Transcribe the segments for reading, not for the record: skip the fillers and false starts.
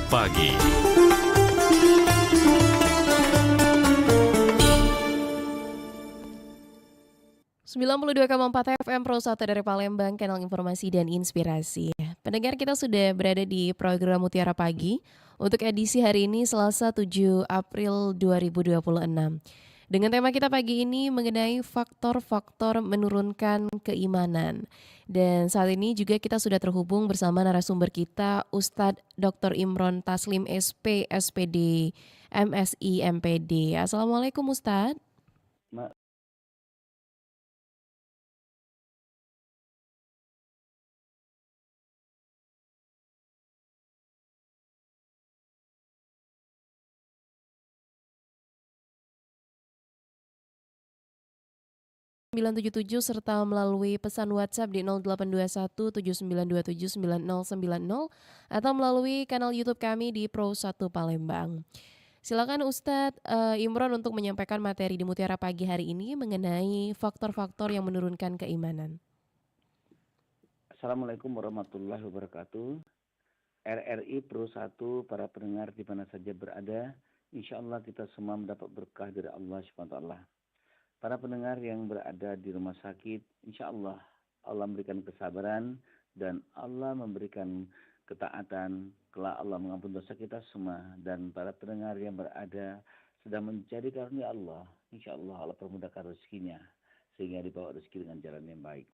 Pagi. 92,4 FM Pro 1 dari Palembang, kanal informasi dan inspirasi. Pendengar, kita sudah berada di program Mutiara Pagi untuk edisi hari ini Selasa 7 April 2026. Dengan tema kita pagi ini mengenai faktor-faktor menurunkan keimanan. Dan saat ini juga kita sudah terhubung bersama narasumber kita Ustadz Dr. Imron Taslim SP, SPD, MSI, MPD. Assalamualaikum Ustadz. 977 serta melalui pesan WhatsApp di 0821 7927 9090 atau melalui kanal YouTube kami di Pro 1 Palembang. Silakan Ustadz Imron untuk menyampaikan materi di Mutiara Pagi hari ini mengenai faktor-faktor yang menurunkan keimanan. Assalamualaikum warahmatullahi wabarakatuh. RRI Pro 1, para pendengar di mana saja berada, insya Allah kita semua mendapat berkah dari Allah SWT. Para pendengar yang berada di rumah sakit, insya Allah Allah memberikan kesabaran dan Allah memberikan ketaatan. Kelak Allah mengampuni dosa kita semua. Dan para pendengar yang berada sedang mencari karunia Allah, insya Allah Allah permudahkan rezekinya sehingga dibawa rezeki dengan jalan yang baik.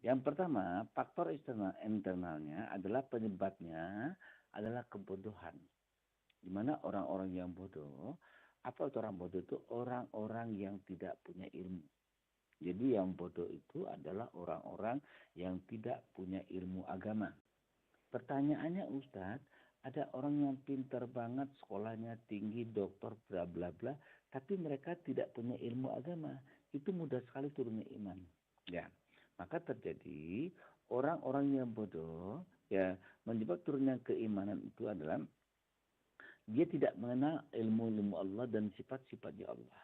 Yang pertama, faktor internalnya adalah penyebabnya adalah kebodohan. Di mana orang-orang yang bodoh, apa itu orang bodoh itu? Orang-orang yang tidak punya ilmu. Jadi yang bodoh itu adalah orang-orang yang tidak punya ilmu agama. Pertanyaannya Ustadz, ada orang yang pintar banget, sekolahnya tinggi, doktor, bla bla bla, tapi mereka tidak punya ilmu agama. Itu mudah sekali turunnya iman. Ya. Maka terjadi orang-orang yang bodoh, ya, menyebab turunnya keimanan itu adalah dia tidak mengenal ilmu-ilmu Allah dan sifat-sifatnya Allah.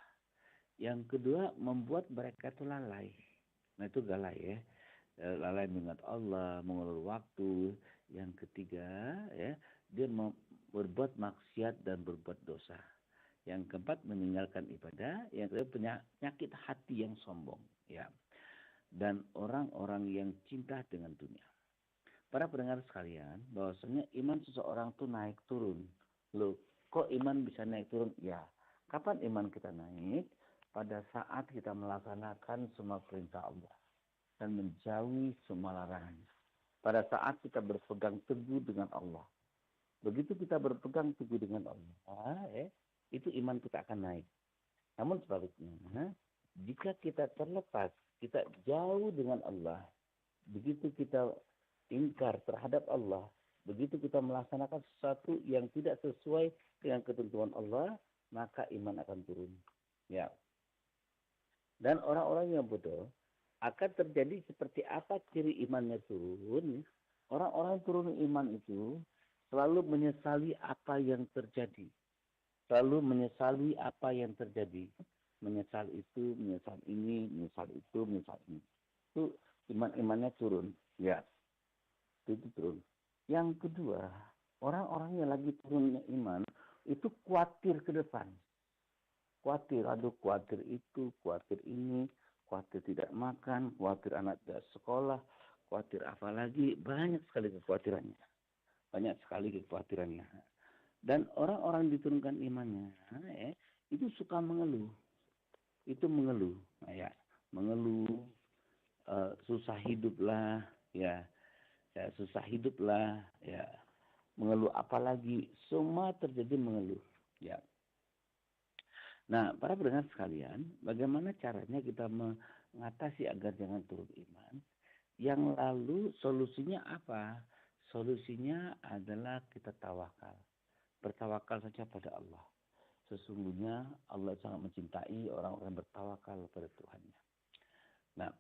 Yang kedua, membuat mereka itu lalai. Nah itu galai ya. Lalai mengingat Allah, mengulur waktu. Yang ketiga, ya, dia berbuat maksiat dan berbuat dosa. Yang keempat, meninggalkan ibadah. Yang kedua, penyakit hati yang sombong, ya. Dan orang-orang yang cinta dengan dunia. Para pendengar sekalian, bahwasanya iman seseorang itu naik turun. Loh, kok iman bisa naik turun? Ya, kapan iman kita naik? Pada saat kita melaksanakan semua perintah Allah dan menjauhi semua larangannya. Pada saat kita berpegang teguh dengan Allah. Begitu kita berpegang teguh dengan Allah, itu iman kita akan naik. Namun sebaliknya, jika kita terlepas, kita jauh dengan Allah, begitu kita ingkar terhadap Allah, begitu kita melaksanakan sesuatu yang tidak sesuai dengan ketentuan Allah, maka iman akan turun. Ya. Dan orang-orang yang bodoh akan terjadi seperti apa ciri imannya turun? Orang-orang turun iman itu selalu menyesali apa yang terjadi. Selalu menyesali apa yang terjadi. Menyesal itu, menyesal ini, menyesal itu, menyesal ini. Itu imannya turun. Ya, itu turun. Yang kedua, orang-orang yang lagi turunnya iman itu khawatir ke depan. Khawatir, khawatir itu, khawatir ini, khawatir tidak makan, khawatir anak tidak sekolah, khawatir apa lagi, banyak sekali kekhawatirannya. Banyak sekali kekhawatirannya. Dan orang-orang diturunkan imannya, itu suka mengeluh. Itu mengeluh, ya, mengeluh, susah hidup lah, ya, susah hidup lah, ya, mengeluh apalagi, semua terjadi mengeluh, ya. Nah, para pendengar sekalian, bagaimana caranya kita mengatasi agar jangan turun iman? Yang lalu solusinya apa? Solusinya adalah kita tawakal, bertawakal saja pada Allah. Sesungguhnya Allah sangat mencintai orang-orang bertawakal pada Tuhannya. Nah,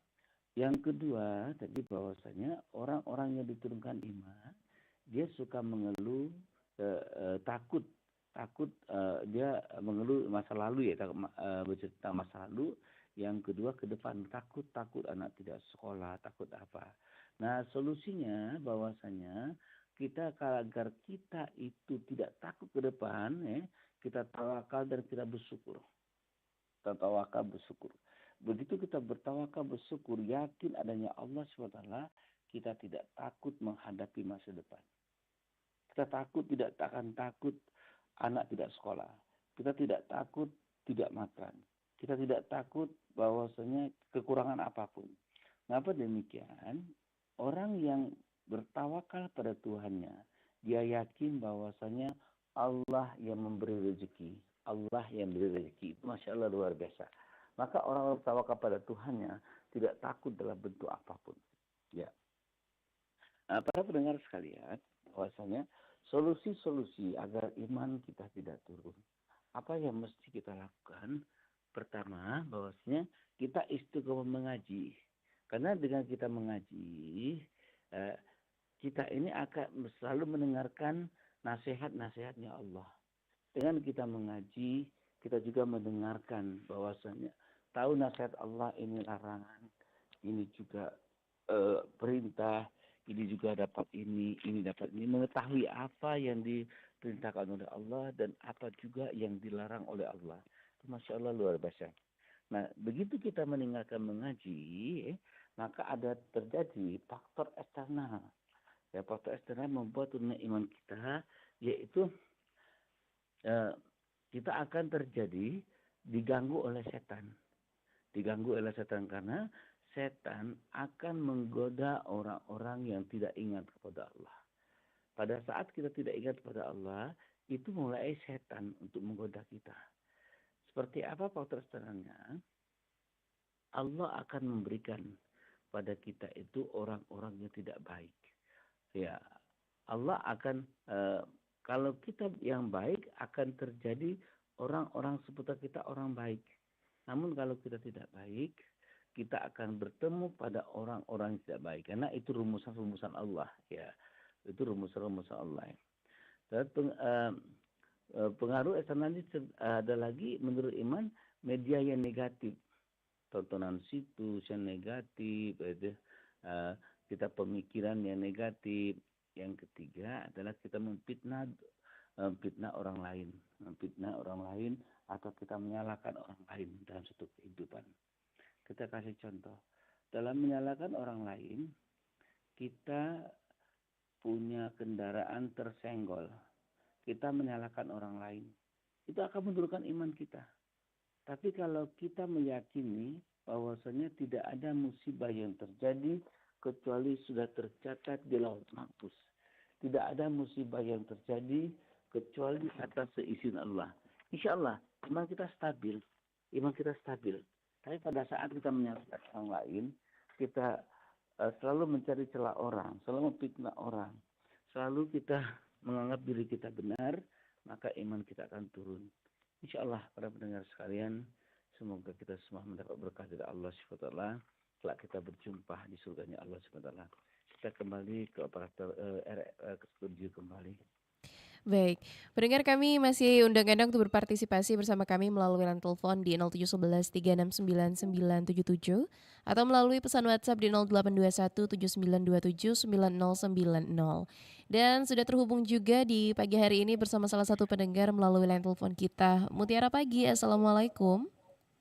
yang kedua tadi bahwasanya orang-orang yang diturunkan iman dia suka mengeluh, takut takut dia mengeluh masa lalu ya, bercerita masa lalu. Yang kedua ke depan, takut anak tidak sekolah, takut apa. Nah, solusinya bahwasanya kita agar kita itu tidak takut ke depan, ya, kita tawakal dan kita bersyukur. Kita tawakal bersyukur. Begitu kita bertawakal bersyukur, yakin adanya Allah SWT, kita tidak takut menghadapi masa depan. Kita tidak akan takut anak tidak sekolah. Kita tidak takut tidak makan. Kita tidak takut bahwasanya kekurangan apapun. Mengapa demikian? Orang yang bertawakal pada Tuhannya, dia yakin bahwasanya Allah yang memberi rezeki. Allah yang memberi rezeki. Itu Masya Allah luar biasa. Maka orang bertawakal pada Tuhannya tidak takut dalam bentuk apapun. Ya. Nah, para pendengar sekalian, bahwasanya solusi-solusi agar iman kita tidak turun. Apa yang mesti kita lakukan? Pertama, bahwasanya kita istiqomah mengaji. Karena dengan kita mengaji, kita ini akan selalu mendengarkan nasihat-nasihatnya Allah. Dengan kita mengaji, kita juga mendengarkan bahwasanya tahu nasihat Allah ini larangan, ini juga perintah, ini juga dapat ini dapat ini. Mengetahui apa yang diperintahkan oleh Allah dan apa juga yang dilarang oleh Allah. Masya Allah luar biasa. Nah, begitu kita meninggalkan mengaji, maka ada terjadi faktor eksternal. Ya, faktor eksternal membuat turunnya iman kita, yaitu kita akan terjadi diganggu oleh setan. Diganggu oleh setan karena setan akan menggoda orang-orang yang tidak ingat kepada Allah. Pada saat kita tidak ingat kepada Allah, itu mulai setan untuk menggoda kita. Seperti apa faktor eksternalnya? Allah akan memberikan pada kita itu orang-orang yang tidak baik. Ya, Allah akan kalau kita yang baik akan terjadi orang-orang seputar kita orang baik. Namun kalau kita tidak baik, kita akan bertemu pada orang-orang yang tidak baik. Karena itu rumusan-rumusan Allah. Ya, itu rumusan-rumusan Allah. Dan pengaruh eksternal ini ada lagi menurut iman media yang negatif, tontonan situs yang negatif, kita pemikiran yang negatif. Yang ketiga adalah kita memfitnah orang lain atau kita menyalahkan orang lain dalam satu kehidupan. Kita kasih contoh, dalam menyalahkan orang lain, kita punya kendaraan tersenggol. Kita menyalahkan orang lain, itu akan menurunkan iman kita. Tapi kalau kita meyakini bahwasanya tidak ada musibah yang terjadi kecuali sudah tercatat di lauh mahfuz. Tidak ada musibah yang terjadi kecuali atas seizin Allah. Insya Allah iman kita stabil. Tapi pada saat kita menyalahkan orang lain, kita selalu mencari celah orang, selalu memfitnah orang, selalu kita menganggap diri kita benar, maka iman kita akan turun. Insya Allah para pendengar sekalian, semoga kita semua mendapat berkah dari Allah SWT. Setelah kita berjumpa di surganya Allah SWT. Kita kembali ke studio kembali. Baik, pendengar kami masih undang-undang untuk berpartisipasi bersama kami melalui line telepon di 0711 3699977 atau melalui pesan WhatsApp di 0821 7927 9090. Dan sudah terhubung juga di pagi hari ini bersama salah satu pendengar melalui line telepon kita. Mutiara Pagi, Assalamualaikum.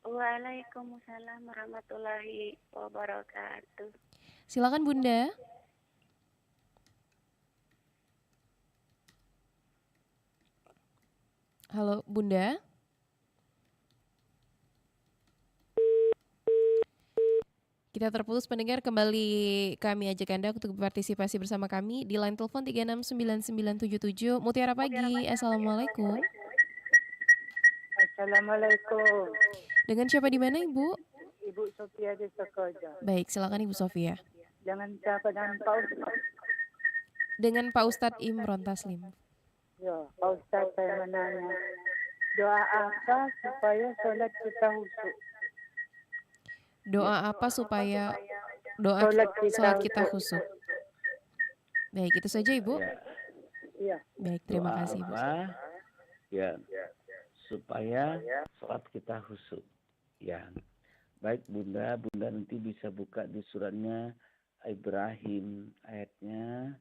Waalaikumsalam warahmatullahi wabarakatuh. Silakan Bunda. Halo Bunda. Kita terputus pendengar, kembali kami ajak Anda untuk berpartisipasi bersama kami di line telepon 369977. Mutiara Pagi, Assalamualaikum. Assalamualaikum. Dengan siapa di mana Ibu? Ibu Sofia di Sokojo. Baik, silakan Ibu Sofia. Jangan siapa dengan Pak Ustaz. Dengan Pak Ustadz Imron Taslim. Ya, Pak Ustaz saya menanya. Doa apa supaya sholat kita khusyuk? Doa apa supaya sholat kita khusyuk? Baik, itu saja Ibu. Ya. Iya. Baik, terima Doa kasih Bu. apa? Ya, supaya sholat kita khusyuk. Ya, baik Bunda, Bunda nanti bisa buka di suratnya Ibrahim ayatnya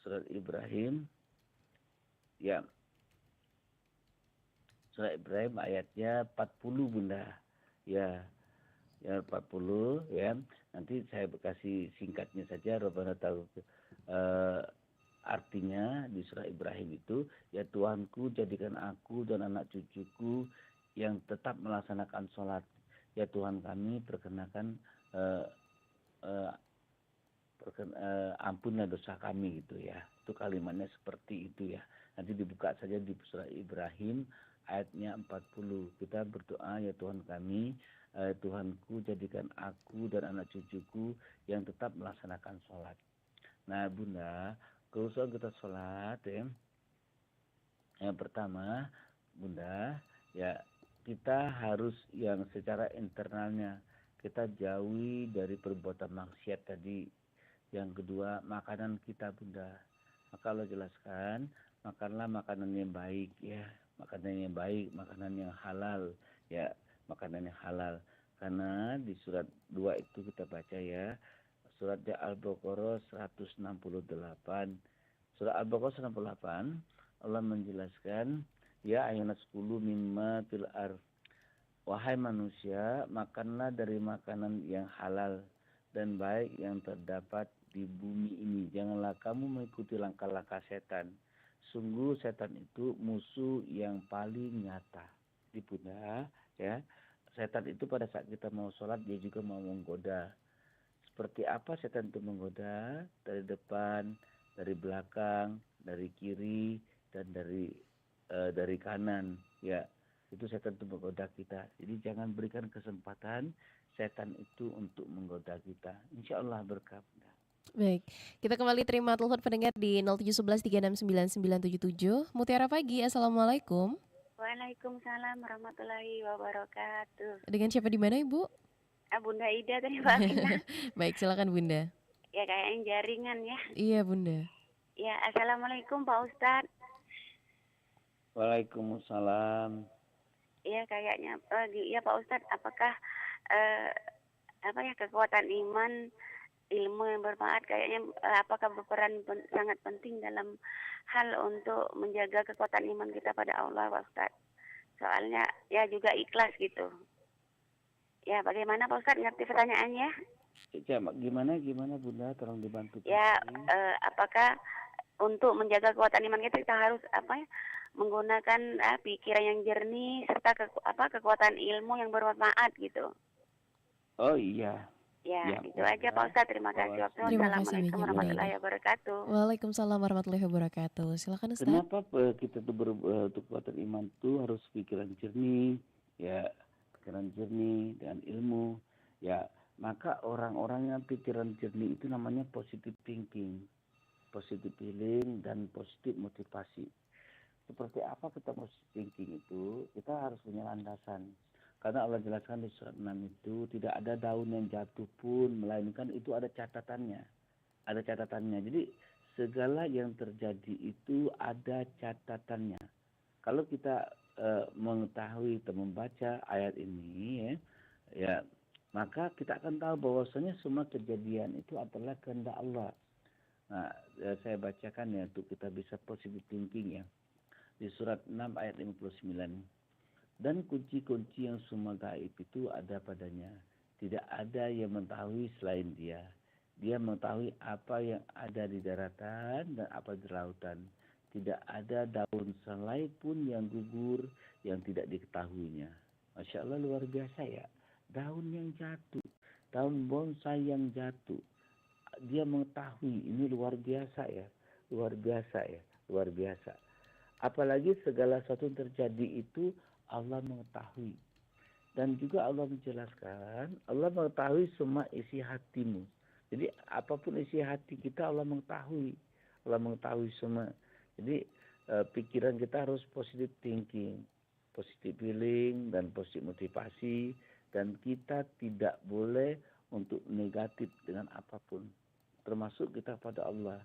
surat Ibrahim. Ya, surat Ibrahim ayatnya 40 Bunda. Ya, ya 40 ya. Nanti saya kasih singkatnya saja. Rabbana tahu artinya di surah Ibrahim itu, ya Tuhanku jadikan aku dan anak cucuku yang tetap melaksanakan sholat. Ya Tuhan kami perkenakan ampunlah dosa kami gitu ya. Itu kalimatnya seperti itu ya. Nanti dibuka saja di surah Ibrahim ayatnya 40. Kita berdoa, ya Tuhan kami, Tuhanku jadikan aku dan anak cucuku yang tetap melaksanakan sholat. Nah Bunda, kalau kita sholat ya, yang pertama Bunda, ya kita harus yang secara internalnya kita jauhi dari perbuatan maksiat tadi. Yang kedua, makanan kita Bunda. Maka Allah jelaskan, makanlah makanan yang baik ya, makanan yang baik, makanan yang halal ya, makanan yang halal. Karena di surat 2 itu kita baca ya, surat Al-Baqarah 168. Surat Al-Baqarah 168, Allah menjelaskan, ya ayat 10 mimma fil ardh. Wahai manusia, makanlah dari makanan yang halal dan baik yang terdapat di bumi ini. Janganlah kamu mengikuti langkah-langkah setan. Sungguh setan itu musuh yang paling nyata. Di Bunda, ya. Setan itu pada saat kita mau sholat dia juga mau menggoda. Seperti apa setan itu menggoda? Dari depan, dari belakang, dari kiri, dan dari kanan. Ya, itu setan itu menggoda kita. Jadi jangan berikan kesempatan setan itu untuk menggoda kita. Insya Allah berkah. Baik, kita kembali terima telepon pendengar di 0711369977. Mutiara Pagi, Assalamualaikum. Waalaikumsalam warahmatullahi wabarakatuh. Dengan siapa di mana Ibu? Bunda Ida tadi Pak Aminah. Baik, silakan Bunda. Ya kayaknya jaringan ya. Iya Bunda. Ya, Assalamualaikum Pak Ustadz. Waalaikumsalam. Ya kayaknya ya Pak Ustadz, apakah kekuatan iman, ilmu yang bermanfaat kayaknya apakah berperan sangat penting dalam hal untuk menjaga kekuatan iman kita pada Allah Pak Ustadz. Soalnya ya juga ikhlas gitu. Ya, bagaimana Pak Ustadz ngerti pertanyaannya? Ya, gimana Bunda, tolong dibantu. Ya, apakah untuk menjaga kekuatan iman kita harus menggunakan pikiran yang jernih serta kekuatan ilmu yang bermanfaat gitu. Oh iya. Ya, itu aja Pak Ustadz. Terima kasih. Wassalamualaikum warahmatullahi wabarakatuh. Waalaikumsalam warahmatullahi wabarakatuh. Silakan Ustaz. Kenapa kita tuh untuk kekuatan iman tuh harus pikiran jernih, ya pikiran jernih dan ilmu, ya maka orang-orang yang pikiran jernih itu namanya positive thinking, positive feeling dan positive motivasi. Seperti apa kita positive thinking itu? Kita harus punya landasan. Karena Allah jelaskan di surat 6 itu tidak ada daun yang jatuh pun, melainkan itu ada catatannya. Ada catatannya. Jadi segala yang terjadi itu ada catatannya. Kalau kita mengetahui atau membaca ayat ini ya maka kita akan tahu bahwasanya semua kejadian itu adalah kehendak Allah. Nah, saya bacakan ya untuk kita bisa positive thinking ya. Di surat 6 ayat 59. Dan kunci-kunci yang semua gaib itu ada padanya. Tidak ada yang mengetahui selain Dia. Dia mengetahui apa yang ada di daratan dan apa di lautan. Tidak ada daun selai pun yang gugur yang tidak diketahuinya. Masya Allah, luar biasa ya. Daun yang jatuh, daun bonsai yang jatuh. Dia mengetahui, ini luar biasa ya. Luar biasa ya, luar biasa. Apalagi segala sesuatu yang terjadi itu Allah mengetahui. Dan juga Allah menjelaskan, Allah mengetahui semua isi hatimu. Jadi apapun isi hati kita Allah mengetahui. Allah mengetahui semua. Jadi pikiran kita harus positive thinking, positive feeling dan positive motivasi. Dan kita tidak boleh untuk negatif dengan apapun, termasuk kita pada Allah.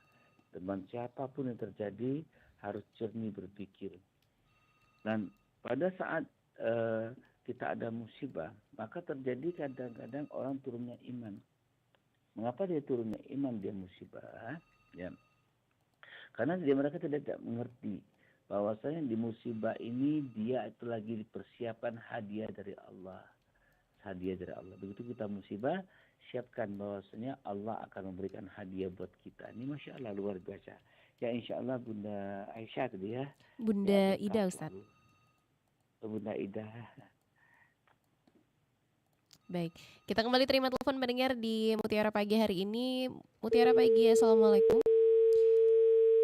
Dan siapapun yang terjadi harus jernih berpikir. Dan pada saat kita ada musibah, maka terjadi kadang-kadang orang turunnya iman. Mengapa dia turunnya iman, dia musibah? Ya, karena mereka tidak mengerti bahwasanya di musibah ini dia itu lagi dipersiapkan hadiah dari Allah. Hadiah dari Allah. Begitu kita musibah, siapkan bahwasanya Allah akan memberikan hadiah buat kita. Ini Masya Allah luar biasa. Ya insya Allah Bunda Aisyah tadi ya. Bunda Ya, Ida Ustaz. Bunda Ida. Baik, kita kembali terima telepon pendengar di Mutiara Pagi hari ini. Mutiara Pagi, Assalamualaikum.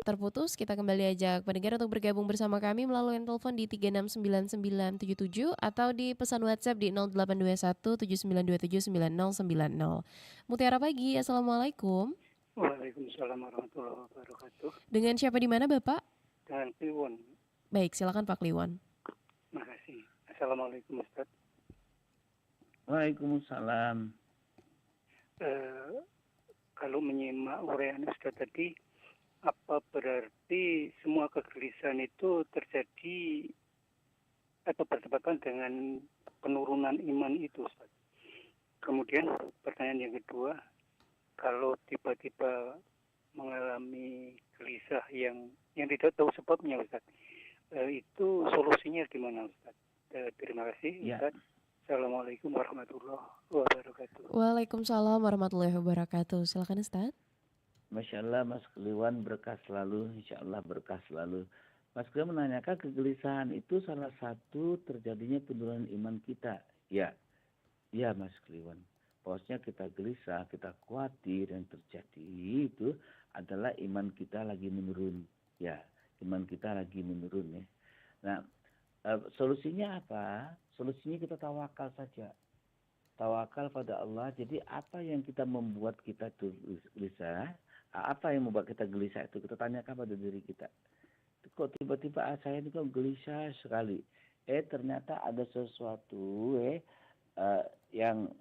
Terputus, kita kembali ajak pendengar untuk bergabung bersama kami melalui telepon di 369977 atau di pesan WhatsApp di 082179279090. Mutiara Pagi, Assalamualaikum. Waalaikumsalam warahmatullahi wabarakatuh. Dengan siapa di mana Bapak? Dengan Kliwon. Baik, silakan Pak Kliwon. Makasih. Assalamualaikum Ustaz. Waalaikumsalam. Kalau menyimak uraian Ustaz tadi, apa berarti semua kegelisahan itu terjadi atau bertepatan dengan penurunan iman itu Ustaz? Kemudian pertanyaan yang kedua, kalau tiba-tiba mengalami gelisah yang tidak tahu sebabnya Ustaz, itu solusinya gimana Ustaz? Terima kasih Ustaz. Ya. Assalamualaikum warahmatullahi wabarakatuh. Waalaikumsalam warahmatullahi wabarakatuh. Silakan Ustaz. Masya Allah Mas Kliwon, berkah selalu, insya Allah berkah selalu. Mas Kliwon menanyakan kegelisahan itu salah satu terjadinya penurunan iman kita. Ya Mas Kliwon. Bahwasanya kita gelisah, kita khawatir, yang terjadi itu adalah iman kita lagi menurun. Ya, iman kita lagi menurun ya. Nah, solusinya apa? Solusinya kita tawakal saja. Tawakal pada Allah. Jadi apa yang kita membuat kita gelisah, apa yang membuat kita gelisah itu kita tanyakan pada diri kita. Kok tiba-tiba saya ini kok gelisah sekali? Ternyata ada sesuatu yang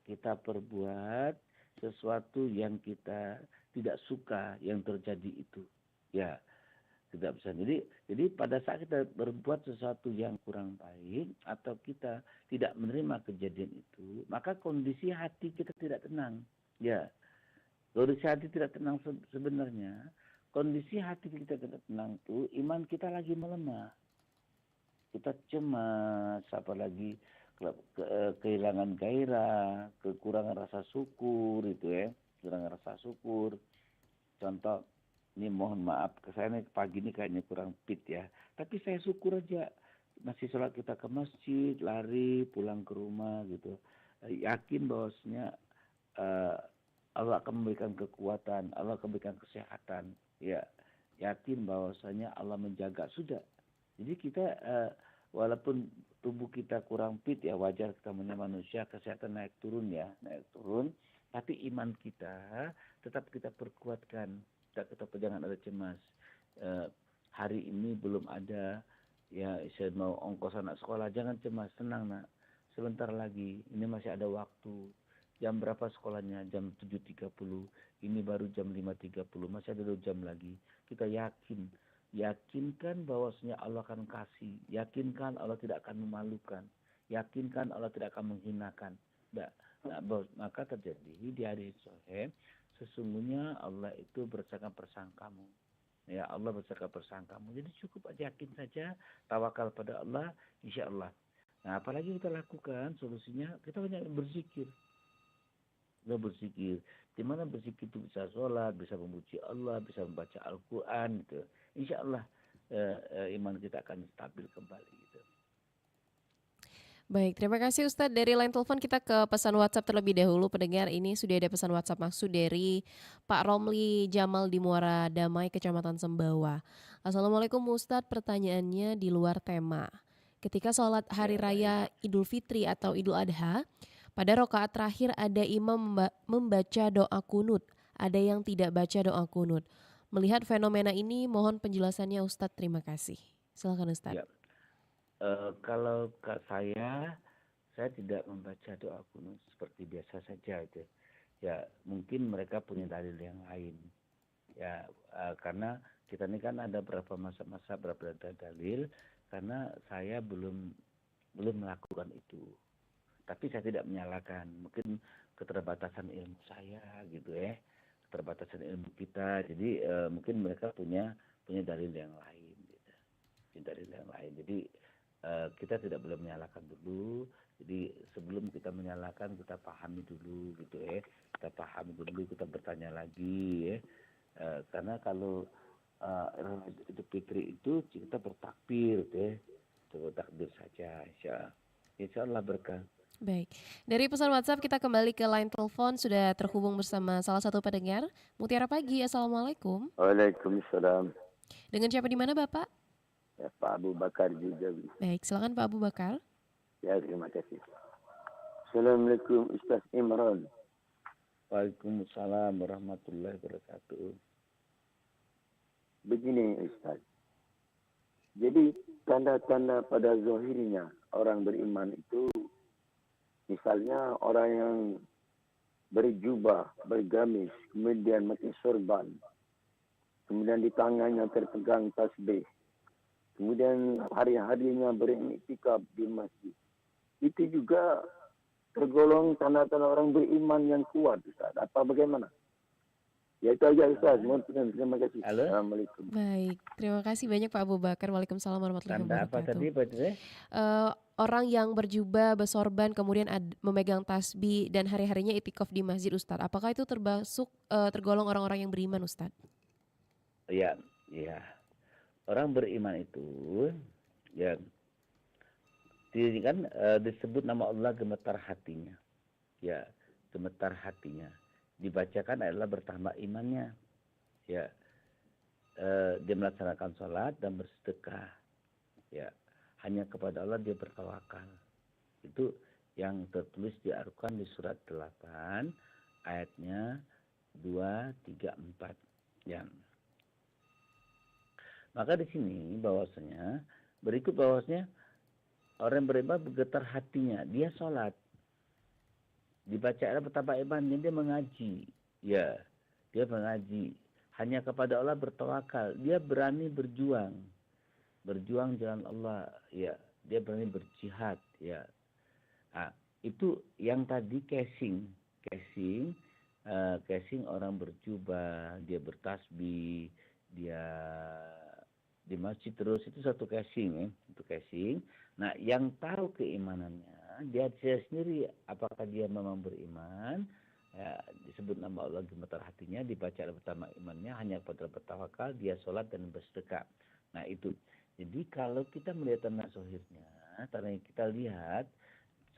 kita perbuat, sesuatu yang kita tidak suka yang terjadi itu. Ya, tidak bisa. Jadi pada saat kita berbuat sesuatu yang kurang baik atau kita tidak menerima kejadian itu, maka kondisi hati kita tidak tenang. Ya, kondisi hati tidak tenang sebenarnya. Kondisi hati kita tidak tenang itu, iman kita lagi melemah. Kita cemas, apalagi kehilangan gairah, kekurangan rasa syukur itu ya, kekurangan rasa syukur. Contoh, ini mohon maaf, saya pagi ini kayaknya kurang fit ya. Tapi saya syukur aja. Masih sholat kita ke masjid, lari, pulang ke rumah gitu. Yakin bahwasanya Allah akan memberikan kekuatan, Allah akan memberikan kesehatan. Ya, yakin bahwasanya Allah menjaga. Sudah. Jadi kita walaupun tubuh kita kurang fit ya, wajar kita manusia, kesehatan naik turun. Tapi iman kita tetap kita perkuatkan. Kita jangan ada cemas. Hari ini belum ada ya, saya mau ongkos anak sekolah, jangan cemas, tenang nak. Sebentar lagi, ini masih ada waktu. Jam berapa sekolahnya? Jam 7.30. Ini baru jam 5.30, masih ada 2 jam lagi. Kita yakinkan bahwasanya Allah akan kasih. Yakinkan Allah tidak akan memalukan. Yakinkan Allah tidak akan menghinakan. Maka terjadi di hari sore, sesungguhnya Allah itu bersangka-persangkamu. Ya, Allah bersangka-persangkamu. Jadi cukup yakin saja, tawakal pada Allah, insya Allah. Nah, apalagi kita lakukan, solusinya kita banyak berzikir. Kita berzikir. Di mana berzikir itu bisa sholat, bisa memuji Allah, bisa membaca Al-Quran. Gitu. Insya Allah iman kita akan stabil kembali. Gitu. Baik, terima kasih Ustadz. Dari line telepon kita ke pesan WhatsApp terlebih dahulu. Pendengar, ini sudah ada pesan WhatsApp masuk dari Pak Romli Jamal di Muara Damai, Kecamatan Sembawa. Assalamualaikum Ustadz, pertanyaannya di luar tema. Ketika sholat hari raya Idul Fitri atau Idul Adha, pada rakaat terakhir ada imam membaca doa kunut, ada yang tidak baca doa kunut. Melihat fenomena ini, mohon penjelasannya Ustadz, terima kasih. Silakan Ustadz. Ya. Kalau saya saya tidak membaca doa kunut seperti biasa saja itu. Ya, mungkin mereka punya dalil yang lain. Ya, karena kita ini kan ada beberapa masa-masa beberapa dalil, karena saya belum melakukan itu. Tapi saya tidak menyalahkan, mungkin keterbatasan ilmu saya gitu ya, keterbatasan ilmu kita. Jadi mungkin mereka punya dalil yang lain, gitu. Punya dalil yang lain. Jadi kita tidak boleh menyalahkan dulu. Jadi sebelum kita menyalahkan, kita pahami dulu gitu ya. Kita pahami dulu, kita bertanya lagi ya. Karena kalau Idul Fitri itu kita bertakbir gitu ya. Bertakbir saja, insya Allah berkah. Baik, dari pesan WhatsApp kita kembali ke line telepon, sudah terhubung bersama salah satu pendengar. Mutiara Pagi, Assalamualaikum. Waalaikumsalam. Dengan siapa di mana Bapak? Ya, Pak Abu Bakar juga. Baik, silakan Pak Abu Bakar. Ya, terima kasih. Assalamualaikum Ustaz Imran. Waalaikumsalam warahmatullahi wabarakatuh. Begini Ustaz. Jadi tanda-tanda pada zahirnya orang beriman itu, misalnya orang yang berjubah, bergamis, kemudian memakai sorban, kemudian di tangannya terpegang tasbih, kemudian hari-harinya beriktikaf di masjid. Itu juga tergolong tanda-tanda orang beriman yang kuat, Ustaz. Apa bagaimana? Ya itu aja Ustaz. Terima kasih. Halo? Assalamualaikum. Baik, terima kasih banyak Pak Abu Bakar. Waalaikumsalam warahmatullahi Tanda apa wabarakatuh. tadi Pak Cire? Orang yang berjubah, bersorban, kemudian memegang tasbih dan hari-harinya itikaf di masjid Ustadz. Apakah itu tergolong orang-orang yang beriman Ustadz? Iya. Orang beriman itu ya ini kan disebut nama Allah gemetar hatinya. Ya, gemetar hatinya. Dibacakan adalah bertambah imannya. Ya. Dia melaksanakan sholat dan bersedekah. Ya. Hanya kepada Allah dia bertawakal. Itu yang tertulis di Al-Quran di surat 8 ayatnya 2, 3, 4. Ya. Maka di sini bahwasanya orang beriman bergetar hatinya, dia sholat. Dibaca ada betapa imannya, dia mengaji. Ya, dia mengaji. Hanya kepada Allah bertawakal. Dia berani berjuang. Berjuang jalan Allah. Ya, dia berani berjihad. Ya. Nah, itu yang tadi casing orang berjubah, dia bertasbih, dia di masjid terus, itu satu casing ya, itu casing. Nah, yang tahu keimanannya dia sendiri, apakah dia memang beriman, ya, disebut nama Allah gemetar hatinya, dibaca pertama imannya, hanya pada bertawakal, dia sholat dan bersedekah. Nah itu, jadi kalau kita melihat tanda zahirnya, tanda yang kita lihat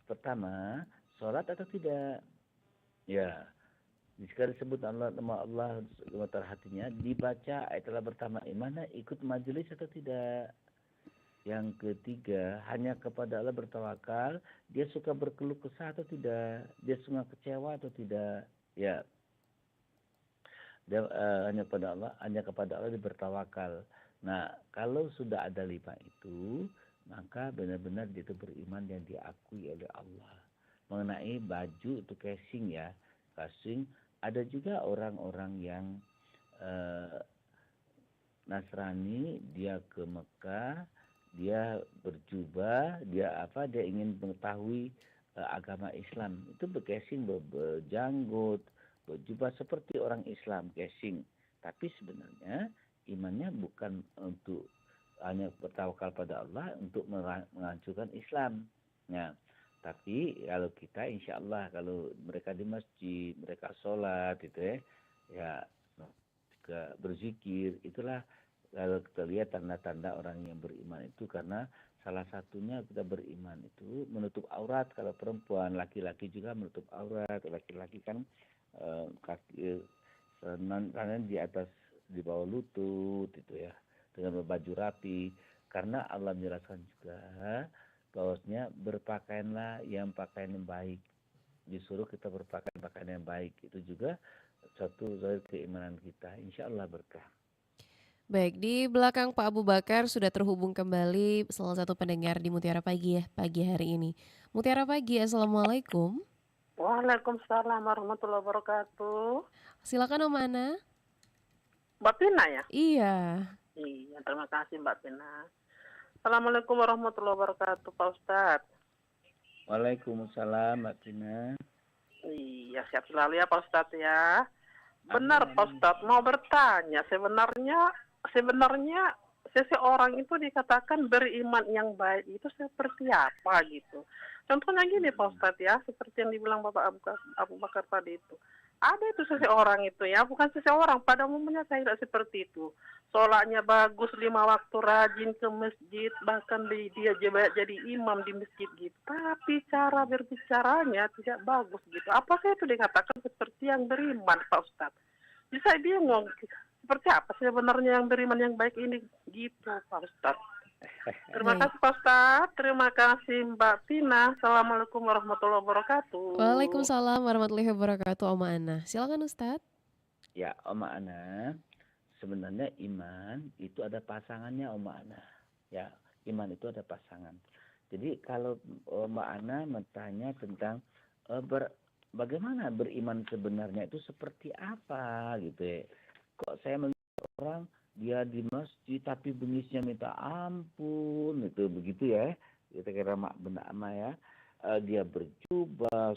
pertama, sholat atau tidak, ya. Jika disebut nama Allah gemetar hatinya, dibaca ayat telah pertama imannya, ikut majelis atau tidak. Yang ketiga, hanya kepada Allah bertawakal, dia suka berkeluh kesah atau tidak, dia suka kecewa atau tidak, ya. Dia hanya kepada Allah dia bertawakal. Nah, kalau sudah ada 5 itu, maka benar-benar dia itu beriman yang diakui oleh Allah. Mengenai baju itu casing ya, casing. Ada juga orang-orang yang Nasrani, dia ke Mekah, dia berjubah, dia ingin mengetahui agama Islam. Itu bercasing, berjanggut, berjubah seperti orang Islam, casing. Tapi sebenarnya imannya bukan untuk hanya bertawakal pada Allah untuk menghancurkan Islam. Nah, tapi kalau kita insya Allah, kalau mereka di masjid, mereka sholat itu ya juga berzikir, itulah kalau kita lihat tanda-tanda orang yang beriman itu. Karena salah satunya kita beriman itu menutup aurat. Kalau perempuan, laki-laki juga menutup aurat. Laki-laki kan kaki kanan di atas, di bawah lutut itu ya, dengan baju rapi. Karena Allah menjelaskan juga bahwasanya berpakaianlah yang pakaian yang baik. Disuruh kita berpakaian yang baik. Itu juga satu zahir keimanan kita. Insya Allah berkah. Baik, di belakang Pak Abu Bakar sudah terhubung kembali salah satu pendengar di Mutiara Pagi ya, pagi hari ini. Mutiara Pagi, Assalamualaikum. Waalaikumsalam warahmatullahi wabarakatuh. Silakan Om Ana. Mbak Pina ya? Iya, Iya, terima kasih Mbak Pina. Assalamualaikum warahmatullahi wabarakatuh, Pak Ustadz. Waalaikumsalam, Mbak Tina. Iya, siap selalu ya Pak Ustadz ya. Benar Amin, Pak amin. Ustadz, mau bertanya. Sebenarnya seseorang itu dikatakan beriman yang baik itu seperti apa gitu. Contohnya gini Pak Ustadz ya, seperti yang dibilang Bapak Abu Bakar tadi itu. Ada itu seseorang itu ya, bukan seseorang, pada umumnya saya tidak seperti itu. Sholatnya bagus, 5 waktu rajin ke masjid, bahkan dia jadi imam di masjid gitu. Tapi cara berbicaranya tidak bagus gitu. Apakah itu dikatakan seperti yang beriman Pak Ustadz? Jadi saya bingung, seperti apa sebenarnya yang beriman yang baik ini gitu Pak Ustadz. Terima baik. kasih Pak Ustadz, terima kasih Mbak Tina. Assalamualaikum warahmatullahi wabarakatuh. Waalaikumsalam warahmatullahi wabarakatuh, Om Ana. Silakan Ustadz. Ya, Oma Ana, sebenarnya iman itu ada pasangannya, Oma Ana. Ya, iman itu ada pasangan. Jadi kalau Oma Ana bertanya tentang bagaimana beriman sebenarnya itu seperti apa gitu ya. Kok saya melihat orang dia di masjid tapi bengisnya minta ampun itu begitu ya. Kita kira mak benak ama ya. Dia berjubah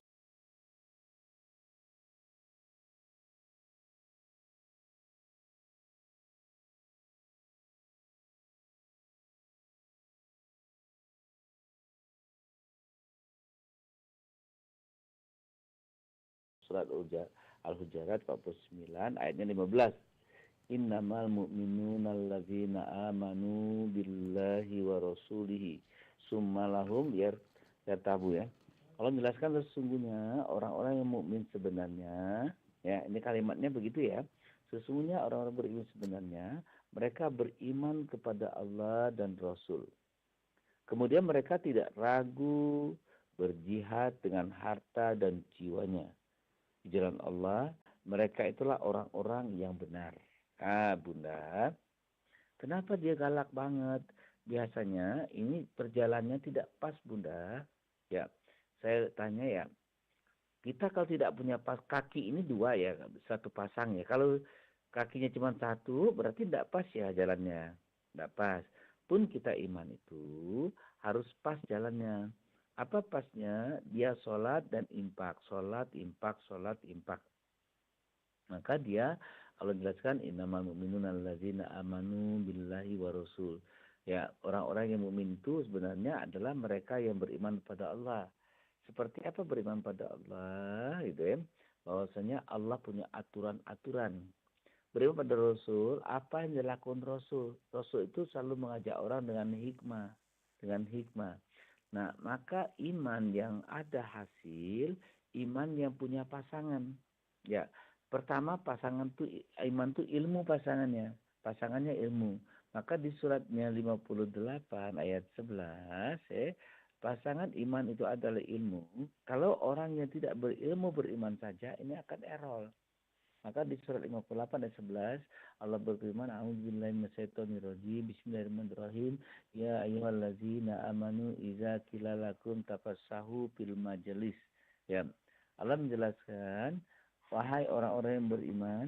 surat Al-Hujurat 49 ayatnya 15. Innamal mu'minuna alladzina amanu billahi wa rasulihi summa lahum yartabu ya. Allah menjelaskan sesungguhnya orang-orang yang mukmin sebenarnya, ya ini kalimatnya begitu ya. Sesungguhnya orang-orang beriman sebenarnya mereka beriman kepada Allah dan Rasul. Kemudian mereka tidak ragu berjihad dengan harta dan jiwanya di jalan Allah. Mereka itulah orang-orang yang benar. Bunda, kenapa dia galak banget? Biasanya ini perjalanannya tidak pas, Bunda. Ya, saya tanya ya, kita kalau tidak punya pas kaki ini dua ya, satu pasang ya. Kalau kakinya cuma satu, berarti tidak pas ya jalannya. Tidak pas. Pun kita iman itu harus pas jalannya. Apa pasnya? Dia sholat dan impak. Sholat, impak, sholat, impak. Maka dia Allah jelaskan innamal mu'minuna alladzina amanu billahi wa rasul. Ya, orang-orang yang mukmin itu sebenarnya adalah mereka yang beriman pada Allah. Seperti apa beriman pada Allah gitu ya? Bahwasanya Allah punya aturan-aturan. Beriman pada Rasul, apa yang dilakukan Rasul? Rasul itu selalu mengajak orang dengan hikmah, Nah, maka iman yang ada hasil, iman yang punya pasangan. Ya, pertama pasangan tuh iman tuh ilmu pasangannya. Pasangannya ilmu. Maka di suratnya 58 ayat 11 pasangan iman itu adalah ilmu. Kalau orang yang tidak berilmu beriman saja ini akan error. Maka di surat 58 ayat 11 Allah berfirman a'udzubillahi minasyaitonirrajim bismillahirrahmanirrahim ya ayyuhallazina amanu idza qila lakum tafassahu fil majlis. Ya. Allah menjelaskan wahai orang-orang yang beriman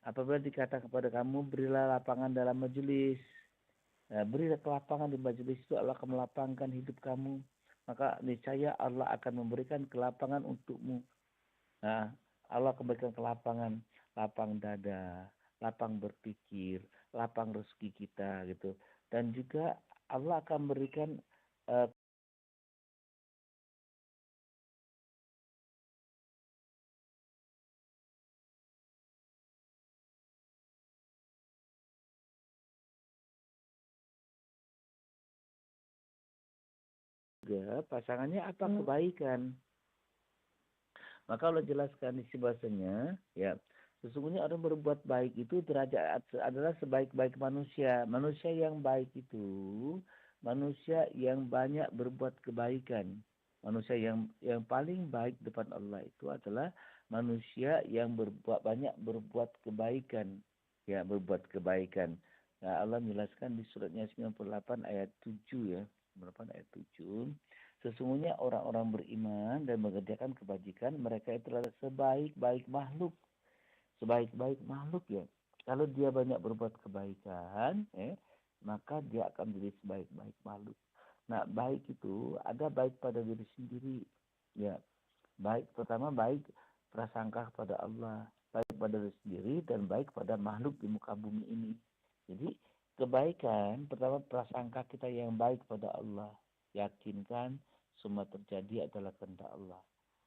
apabila dikatakan kepada kamu berilah lapangan dalam majelis. Berilah kelapangan di majelis itu Allah akan melapangkan hidup kamu. Maka niscaya Allah akan memberikan kelapangan untukmu. Nah, Allah akan memberikan kelapangan, lapang dada, lapang berpikir, lapang rezeki kita gitu. Dan juga Allah akan memberikan juga pasangannya apa kebaikan. Maka Allah jelaskan di bahasanya, ya sesungguhnya orang berbuat baik itu derajat adalah sebaik-baik manusia. Manusia yang baik itu manusia yang banyak berbuat kebaikan. Manusia yang paling baik depan Allah itu adalah manusia yang banyak berbuat kebaikan. Ya, berbuat kebaikan. Nah, Allah menjelaskan di suratnya 98 ayat 7 ya. 98 ayat 7. Sesungguhnya orang-orang beriman dan mengerjakan kebajikan, mereka itu adalah sebaik-baik makhluk. Sebaik-baik makhluk ya. Kalau dia banyak berbuat kebaikan, maka dia akan menjadi sebaik-baik makhluk. Nah, baik itu ada baik pada diri sendiri. Ya, baik pertama baik prasangka kepada Allah, baik pada diri sendiri dan baik pada makhluk di muka bumi ini. Jadi kebaikan pertama prasangka kita yang baik pada Allah, yakinkan semua terjadi adalah kehendak Allah.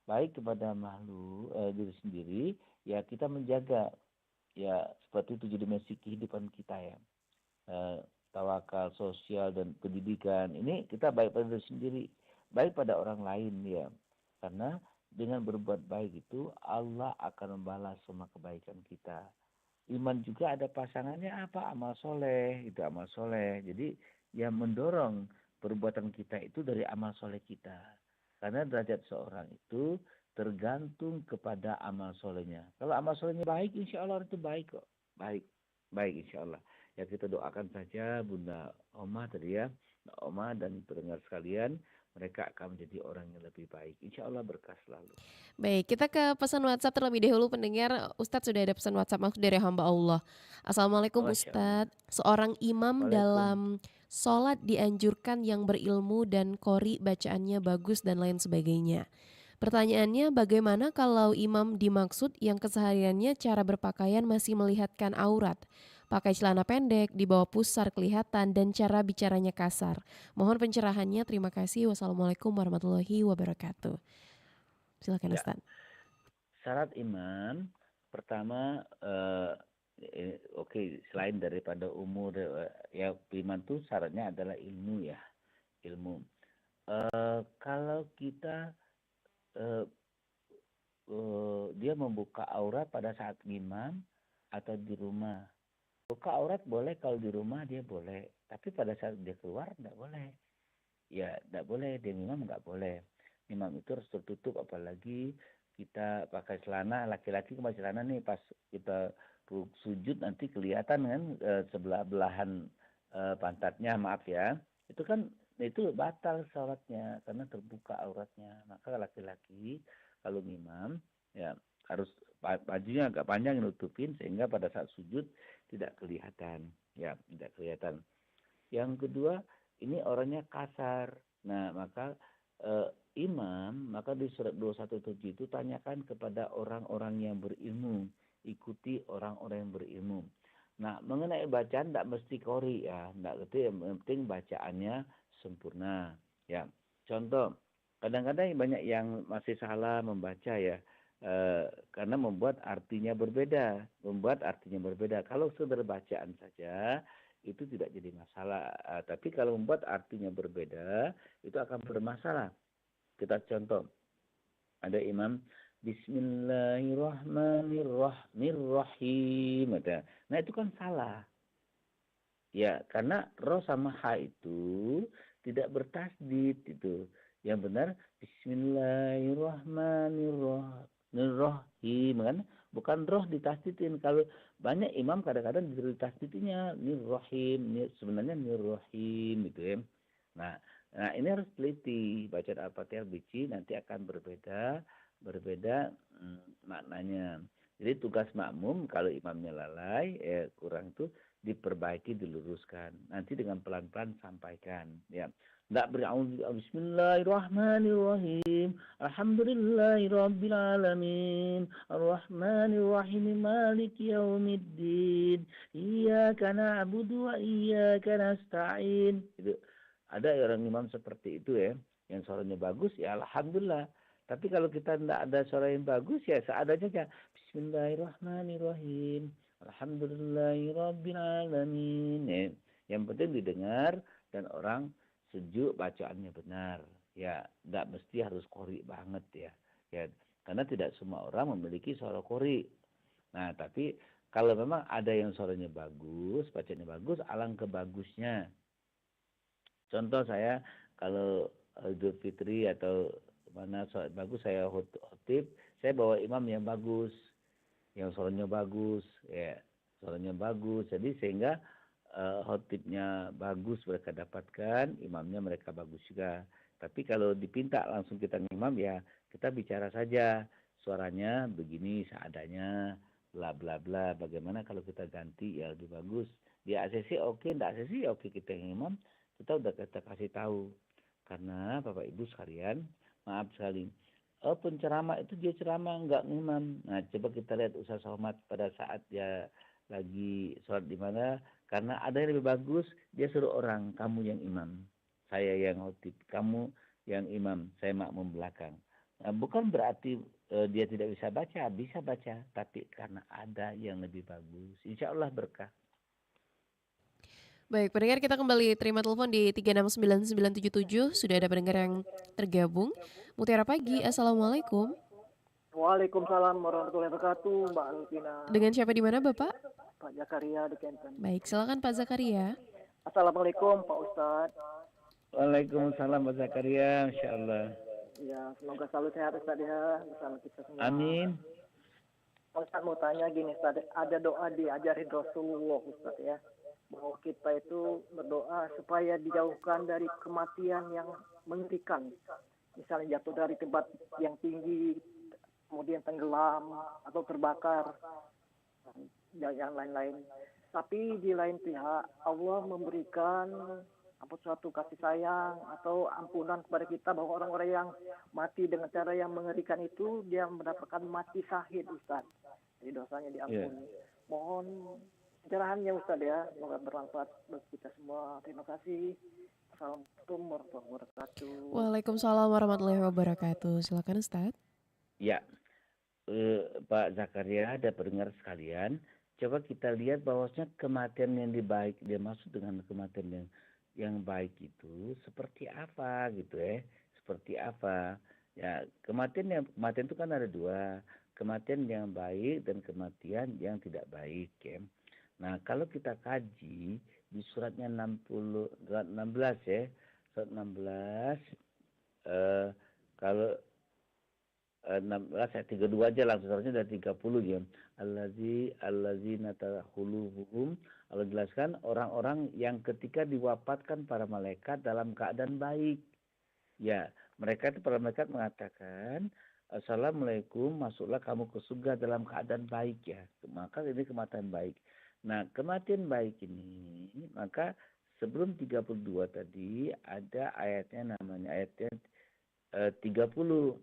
Baik kepada makhluk diri sendiri, ya kita menjaga ya seperti 7 dimensi kehidupan kita ya. Tawakal, sosial dan pendidikan. Ini kita baik pada diri sendiri, baik pada orang lain ya. Karena dengan berbuat baik itu Allah akan membalas semua kebaikan kita. Iman juga ada pasangannya apa? Amal soleh, itu amal soleh. Jadi yang mendorong perbuatan kita itu dari amal soleh kita. Karena derajat seorang itu tergantung kepada amal solehnya. Kalau amal solehnya baik, insya Allah itu baik kok. Baik, baik insya Allah. Ya kita doakan saja Bunda Oma tadi ya, Oma dan pendengar sekalian, mereka akan menjadi orang yang lebih baik. Insya Allah berkah selalu. Baik, kita ke pesan WhatsApp terlebih dahulu pendengar. Ustadz sudah ada pesan WhatsApp masuk dari hamba Allah. Assalamualaikum Masya Allah. Ustadz. Seorang imam Waalaikumsalam. dalam sholat dianjurkan yang berilmu dan qori bacaannya bagus dan lain sebagainya. Pertanyaannya, bagaimana kalau imam dimaksud yang kesehariannya cara berpakaian masih melihatkan aurat? Pakai celana pendek, di bawah pusar kelihatan, dan cara bicaranya kasar. Mohon pencerahannya, terima kasih. Wassalamualaikum warahmatullahi wabarakatuh. Silakan Ya. Ustaz. Syarat iman pertama oke, selain daripada umur ya iman tuh syaratnya adalah ilmu ya, ilmu. Kalau kita dia membuka aurat pada saat imam atau di rumah, buka aurat boleh kalau di rumah dia boleh, tapi pada saat dia keluar tidak boleh. Ya tidak boleh, dia imam nggak boleh. Imam itu harus tertutup, apalagi kita pakai celana, laki-laki pakai celana nih pas kita sujud nanti kelihatan kan sebelah belahan pantatnya, maaf ya, itu kan itu batal sholatnya karena terbuka auratnya. Maka laki-laki kalau imam ya harus bajunya agak panjang nutupin sehingga pada saat sujud tidak kelihatan, ya tidak kelihatan. Yang kedua, ini orangnya kasar. Nah, maka imam, maka di surat 217 itu tanyakan kepada orang-orang yang berilmu, ikuti orang-orang yang berilmu. Nah, mengenai bacaan tidak mesti qori ya, tidak gitu, yang penting bacaannya sempurna. Ya, contoh, kadang-kadang banyak yang masih salah membaca ya, karena membuat artinya berbeda, Kalau sekedar bacaan saja itu tidak jadi masalah. Tapi kalau membuat artinya berbeda, itu akan bermasalah. Kita contoh, ada imam Bismillahirrahmanirrahim. Nah itu kan salah. Ya, karena roh sama ha itu tidak bertasdid itu. Yang benar Bismillahirrahmanirrahim kan, bukan roh ditasdidin. Kalau banyak imam kadang-kadang ditasdidinnya nirrahim, sebenarnya nirrahim gitu ya. Nah ini harus teliti, bacaan Al-Fatihah biji nanti akan berbeda maknanya. Jadi tugas makmum kalau imamnya lalai kurang tuh diperbaiki, diluruskan. Nanti dengan pelan-pelan sampaikan ya. Enggak Bismillahirrahmanirrahim. Alhamdulillahirabbil alamin. Arrahmanirrahim. Maliki yaumiddin. Iyyaka na'budu wa iyyaka nasta'in. Itu ada orang imam seperti itu ya, yang suaranya bagus ya alhamdulillah. Tapi kalau kita tidak ada suara yang bagus ya seadanya aja. Bismillahirrahmanirrahim. Alhamdulillahirabbil alamin. Ya. Yang penting didengar dan orang sejuk bacaannya benar. Ya, tidak mesti harus qori banget ya. Ya, karena tidak semua orang memiliki suara qori. Nah, tapi kalau memang ada yang suaranya bagus, bacaannya bagus, alangkah bagusnya. Contoh saya kalau Idul Fitri atau mana sholat bagus saya khotib, saya bawa imam yang bagus, yang suaranya bagus, ya suaranya bagus. Jadi sehingga khotibnya bagus mereka dapatkan, imamnya mereka bagus juga. Tapi kalau dipinta langsung kita ngimam ya kita bicara saja, suaranya begini seadanya, bla bla bla. Bagaimana kalau kita ganti ya lebih bagus. Di ACC oke, enggak ACC oke kita ngimam, kita udah kita kasih tahu. Karena Bapak Ibu sekalian, maaf sekali, penceramah itu dia ceramah nggak ngimam. Nah coba kita lihat Ustaz Somad pada saat dia lagi sholat di mana, karena ada yang lebih bagus, dia suruh orang, kamu yang imam, saya yang khotib, kamu yang imam, saya makmum belakang. Nah, bukan berarti dia tidak bisa baca, tapi karena ada yang lebih bagus, insya Allah berkah. Baik, pendengar kita kembali terima telepon di 369977. Sudah ada pendengar yang tergabung. Mutiara Pagi, Assalamualaikum. Waalaikumsalam warahmatullahi wabarakatuh, Mbak Alvina. Dengan siapa di mana Bapak? Pak Zakaria di Kenten. Baik, silakan Pak Zakaria. Assalamualaikum Pak Ustadz. Waalaikumsalam Pak Zakaria, Masya Allah. Ya, semoga selalu sehat Ustadz ya, bersama kita semua. Amin. Ustadz mau tanya gini Ustadz, ada doa diajarin Rasulullah Ustadz ya, bahwa kita itu berdoa supaya dijauhkan dari kematian yang mengerikan. Misalnya jatuh dari tempat yang tinggi, kemudian tenggelam atau terbakar, dan yang lain-lain. Tapi di lain pihak Allah memberikan suatu kasih sayang atau ampunan kepada kita, bahwa orang-orang yang mati dengan cara yang mengerikan itu dia mendapatkan mati syahid Ustaz. Jadi dosanya diampuni. Mohon pencerahannya Ustaz ya, semoga bermanfaat bagi kita semua. Terima kasih. Assalamualaikum warahmatullahi wabarakatuh. Waalaikumsalam warahmatullahi wabarakatuh. Silakan Ustaz. Ya. Pak Zakaria, ada pendengar sekalian, coba kita lihat bahwasanya kematian yang baik, dia maksud dengan kematian yang baik itu seperti apa gitu ya, seperti apa ya. Kematian itu kan ada dua, kematian yang baik dan kematian yang tidak baik ya. Nah kalau kita kaji di suratnya 16 ya, surat 16 kalau 16 ayat 32 aja langsung, seharusnya dari 30 ya. Allazina tahuluhum, Allah jelaskan orang-orang yang ketika diwafatkan para malaikat dalam keadaan baik. Ya, mereka itu para malaikat mengatakan, Assalamualaikum, masuklah kamu ke surga dalam keadaan baik ya. Maka ini kematian baik. Nah, kematian baik ini, maka sebelum 32 tadi ada ayatnya, namanya ayatnya 30.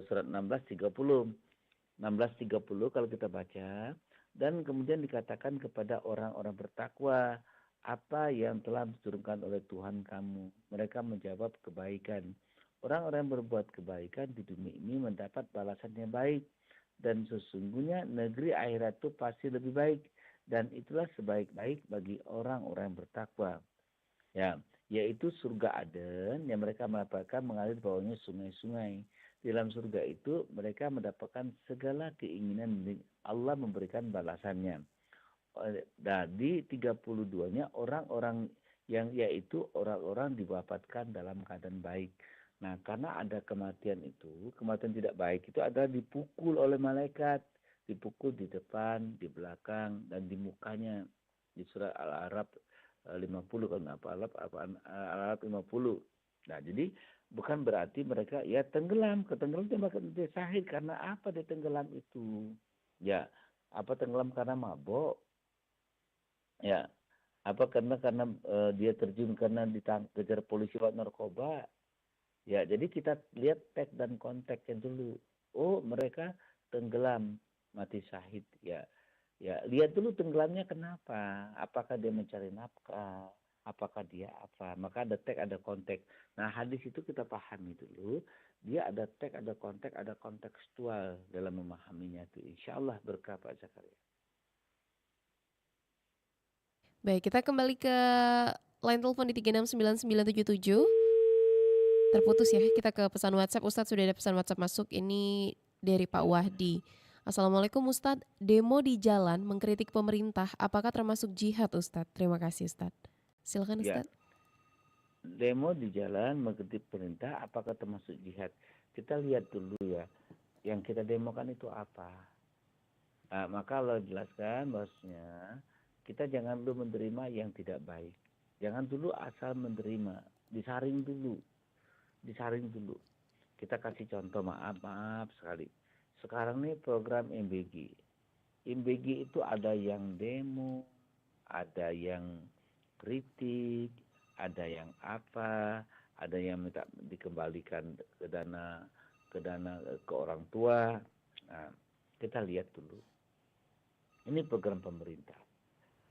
Surat 16:30 kalau kita baca, dan kemudian dikatakan kepada orang-orang bertakwa, apa yang telah diturunkan oleh Tuhan kamu? Mereka menjawab kebaikan. Orang-orang yang berbuat kebaikan di dunia ini mendapat balasan yang baik, dan sesungguhnya negeri akhirat itu pasti lebih baik, dan itulah sebaik-baik bagi orang-orang yang bertakwa. Ya, yaitu surga Aden yang mereka mendapatkan mengalir bawahnya sungai-sungai. Di dalam surga itu mereka mendapatkan segala keinginan, Allah memberikan balasannya. Dan di 32-nya orang-orang yang yaitu orang-orang diwafatkan dalam keadaan baik. Nah, karena ada kematian itu, kematian tidak baik itu adalah dipukul oleh malaikat, dipukul di depan, di belakang, dan di mukanya. Di surat Al-Araf 50 kan Al-Araf 50. Nah, jadi bukan berarti mereka ya tenggelam, dia syahid karena apa dia tenggelam itu? Ya, apa tenggelam karena mabok? Ya, apa karena dia terjun karena dikejar polisi buat narkoba? Ya, jadi kita lihat teks dan konteksnya dulu. Oh, mereka tenggelam, mati syahid. Ya, lihat dulu tenggelamnya kenapa? Apakah dia mencari nafkah? Apakah dia apa? Maka ada teks, ada konteks. Nah, hadis itu kita pahami dulu. Dia ada teks, ada konteks, ada kontekstual dalam memahaminya itu. Insya Allah berkah Pak Zakaria. Baik, kita kembali ke line telepon di 369977. Terputus ya, kita ke pesan WhatsApp. Ustadz, sudah ada pesan WhatsApp masuk. Ini dari Pak Wahdi. Assalamualaikum Ustadz, demo di jalan mengkritik pemerintah, apakah termasuk jihad Ustadz? Terima kasih Ustadz. Silakan Ustaz. Ya. Demo di jalan mengkritik perintah apakah termasuk jihad? Kita lihat dulu ya, yang kita demokan itu apa. Nah, maka Allah jelaskan bahwasanya kita jangan dulu menerima yang tidak baik. Jangan dulu asal menerima, disaring dulu. Kita kasih contoh, maaf sekali. Sekarang nih program MBG. MBG itu ada yang demo, ada yang kritik, ada yang apa, ada yang minta dikembalikan ke dana ke orang tua. Nah, kita lihat dulu. Ini program pemerintah.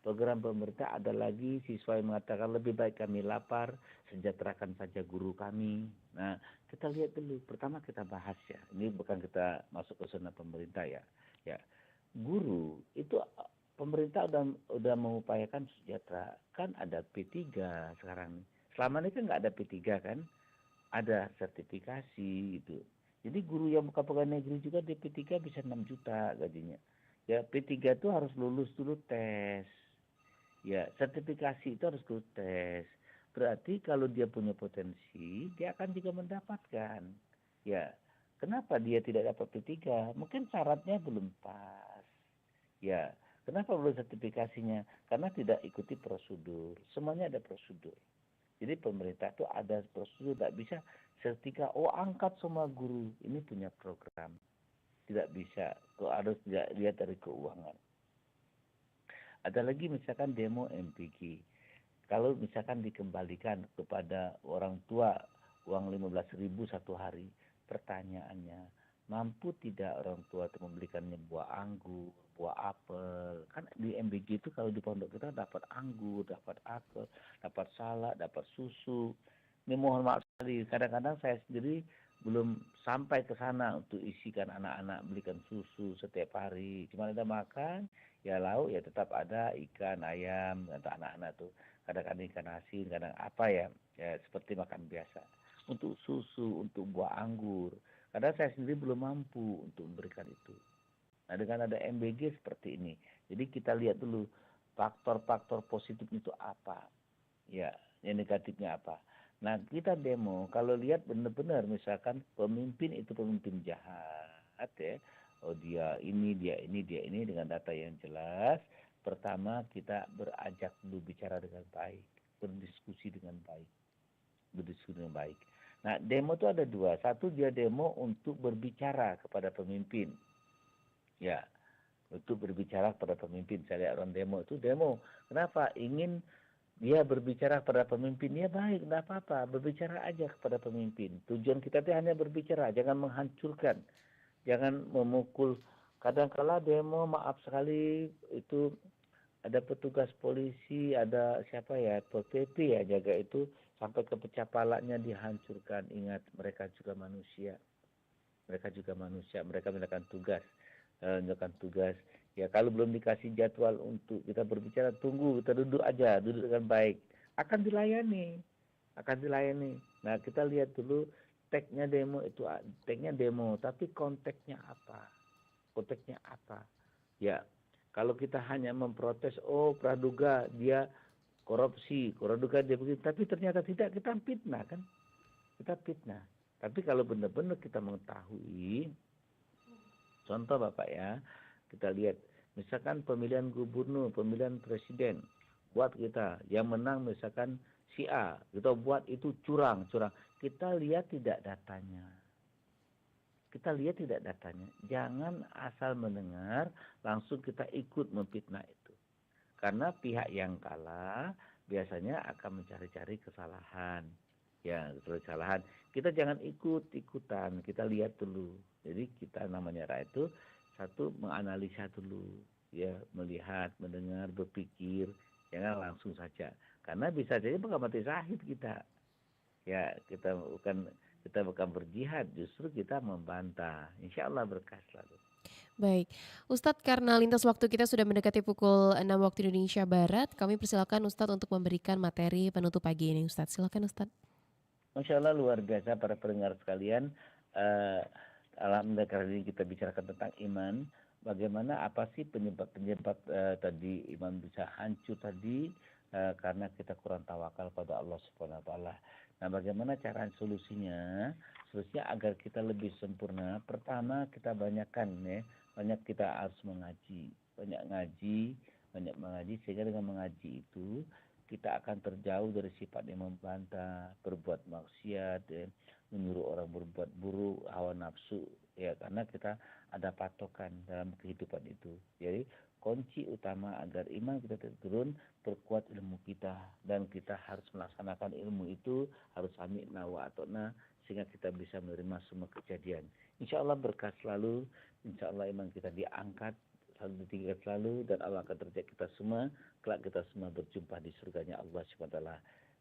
Program pemerintah ada lagi siswa yang mengatakan lebih baik kami lapar, sejahterakan saja guru kami. Nah, kita lihat dulu. Pertama kita bahas ya. Ini bukan kita masuk ke zona pemerintah ya. Ya, guru itu pemerintah udah mengupayakan sejahtera. Kan ada P3 sekarang. Selama ini kan nggak ada P3 kan? Ada sertifikasi gitu. Jadi guru yang bukan pegawai negeri juga di P3 bisa 6 juta gajinya. Ya, P3 itu harus lulus dulu tes. Ya, sertifikasi itu harus lulus tes. Berarti kalau dia punya potensi, dia akan juga mendapatkan. Ya, kenapa dia tidak dapat P3? Mungkin syaratnya belum pas. Ya, kenapa belum sertifikasinya? Karena tidak ikuti prosedur. Semuanya ada prosedur. Jadi pemerintah itu ada prosedur, tidak bisa sertifikat, angkat semua guru. Ini punya program. Tidak bisa, harus lihat dari keuangan. Ada lagi misalkan demo MPG. Kalau misalkan dikembalikan kepada orang tua uang 15.000 satu hari, pertanyaannya, mampu tidak orang tua itu membelikannya buah anggur, buah apel? Kan di MBG itu kalau di pondok kita dapat anggur, dapat apel, dapat salad, dapat susu. Ini mohon maaf sekali, kadang-kadang saya sendiri belum sampai ke sana untuk isikan anak-anak, belikan susu setiap hari. Cuma ada makan, ya lauk ya tetap ada ikan, ayam, untuk anak-anak tuh. Kadang-kadang ikan asin, kadang apa ya seperti makan biasa. Untuk susu, untuk buah anggur. Kadang saya sendiri belum mampu untuk memberikan itu. Nah, dengan ada MBG seperti ini. Jadi kita lihat dulu faktor-faktor positif itu apa. Ya, yang negatifnya apa. Nah, kita demo, kalau lihat benar-benar misalkan pemimpin itu pemimpin jahat ya. Oh dia ini dengan data yang jelas. Pertama kita berakar dulu, bicara dengan baik, berdiskusi dengan baik. Nah, demo itu ada dua. Satu, dia demo untuk berbicara kepada pemimpin. Ya, untuk berbicara kepada pemimpin. Saya lihat orang demo itu demo. Kenapa? Ingin dia berbicara pada pemimpin, ya baik, tidak apa-apa, berbicara aja kepada pemimpin. Tujuan kita itu hanya berbicara, jangan menghancurkan, jangan memukul. Kadang-kala demo, maaf sekali, itu ada petugas polisi, ada siapa ya, PP ya, jaga itu, sampai kepecah palanya dihancurkan. Ingat, mereka juga manusia, mereka melakukan tugas. Ya, kalau belum dikasih jadwal untuk kita berbicara, tunggu, kita duduk dengan baik. Akan dilayani. Nah, kita lihat dulu tagnya demo, tapi konteksnya apa? Ya, kalau kita hanya memprotes, praduga dia korupsi, praduga dia begini, tapi ternyata tidak, kita fitnah kan? Tapi kalau benar-benar kita mengetahui, contoh Bapak ya, kita lihat, misalkan pemilihan gubernur, pemilihan presiden, buat kita, yang menang misalkan si A, kita buat itu curang. Kita lihat tidak datanya. Jangan asal mendengar, langsung kita ikut memfitnah itu. Karena pihak yang kalah biasanya akan mencari-cari kesalahan. Ya, kesalahan. Kita jangan ikut-ikutan, kita lihat dulu. Jadi kita namanya rakyat itu, satu, menganalisa dulu, ya, melihat, mendengar, berpikir, jangan langsung saja. Karena bisa jadi bukan mati syahid kita. Ya, kita bukan berjihad, justru kita membantah. Insya Allah berkah selalu. Baik, Ustadz, karena lintas waktu kita sudah mendekati pukul 6 waktu Indonesia Barat, kami persilakan Ustadz untuk memberikan materi penutup pagi ini. Ustadz, silakan Ustadz. Masya Allah, luar biasa para pendengar sekalian. Alhamdulillah, kali ini kita bicarakan tentang iman. Bagaimana, apa sih penyebab tadi iman bisa hancur tadi, karena kita kurang tawakal pada Allah Subhanahu wa taala. Nah, bagaimana cara solusinya? Solusinya agar kita lebih sempurna. Pertama, kita banyak kita harus mengaji. Banyak ngaji, banyak mengaji, sehingga dengan mengaji itu kita akan terjauh dari sifat yang membantah, berbuat maksiat, menyuruh orang berbuat buruk, hawa nafsu, ya, karena kita ada patokan dalam kehidupan itu. Jadi kunci utama agar iman kita turun, perkuat ilmu kita, dan kita harus melaksanakan ilmu itu harus sami'na wa ata'na, sehingga kita bisa menerima semua kejadian. Insya Allah berkah selalu, insya Allah iman kita diangkat selalu, ditinggikan selalu, dan Allah akan terjadi kita semua, kelak kita semua berjumpa di surganya Allah SWT.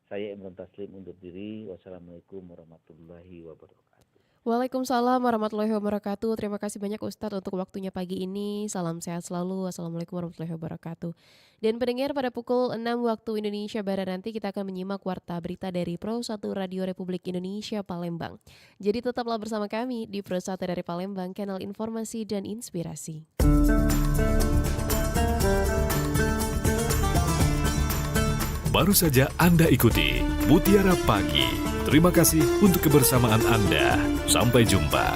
Saya Imron Taslim undur diri. Wassalamualaikum warahmatullahi wabarakatuh. Waalaikumsalam warahmatullahi wabarakatuh. Terima kasih banyak Ustadz untuk waktunya pagi ini. Salam sehat selalu. Wassalamualaikum warahmatullahi wabarakatuh. Dan pendengar, pada pukul 6 waktu Indonesia Barat nanti kita akan menyimak warta berita dari Pro 1 Radio Republik Indonesia Palembang. Jadi tetaplah bersama kami di Pro 1 dari Palembang, kanal informasi dan inspirasi. Baru saja Anda ikuti Mutiara Pagi. Terima kasih untuk kebersamaan Anda. Sampai jumpa.